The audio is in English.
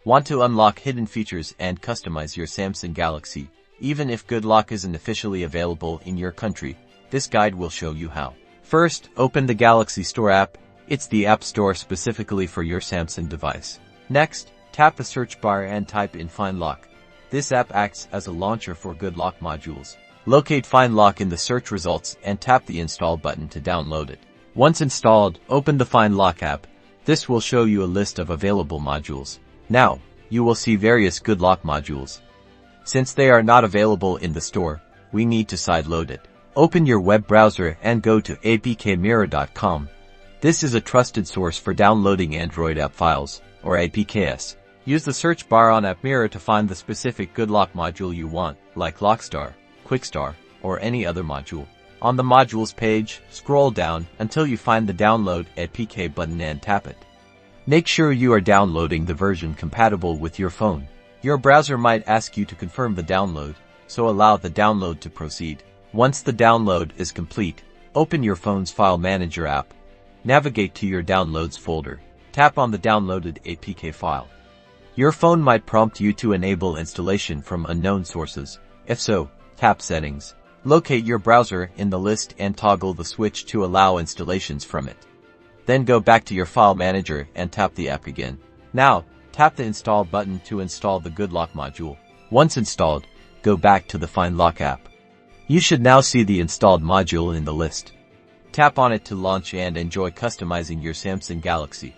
Want to unlock hidden features and customize your Samsung Galaxy, even if Good Lock isn't officially available in your country? This guide will show you how. First, open the Galaxy Store app. It's the app store specifically for your Samsung device. Next, tap the search bar and type in Find Lock. This app acts as a launcher for Good Lock modules. Locate Find Lock in the search results and tap the Install button to download it. Once installed, open the Find Lock app. This will show you a list of available modules. Now, you will see various Good Lock modules. Since they are not available in the store, we need to sideload it. Open your web browser and go to APKMirror.com. This is a trusted source for downloading Android app files, or APKs. Use the search bar on AppMirror to find the specific Good Lock module you want, like Lockstar, QuickStar, or any other module. On the modules page, scroll down until you find the Download APK button and tap it. Make sure you are downloading the version compatible with your phone. Your browser might ask you to confirm the download, so allow the download to proceed. Once the download is complete, open your phone's File Manager app. Navigate to your Downloads folder. Tap on the downloaded APK file. Your phone might prompt you to enable installation from unknown sources. If so, tap Settings. Locate your browser in the list and toggle the switch to allow installations from it. Then go back to your File Manager and tap the app again. Now, tap the Install button to install the Good Lock module. Once installed, go back to the Find Lock app. You should now see the installed module in the list. Tap on it to launch and enjoy customizing your Samsung Galaxy.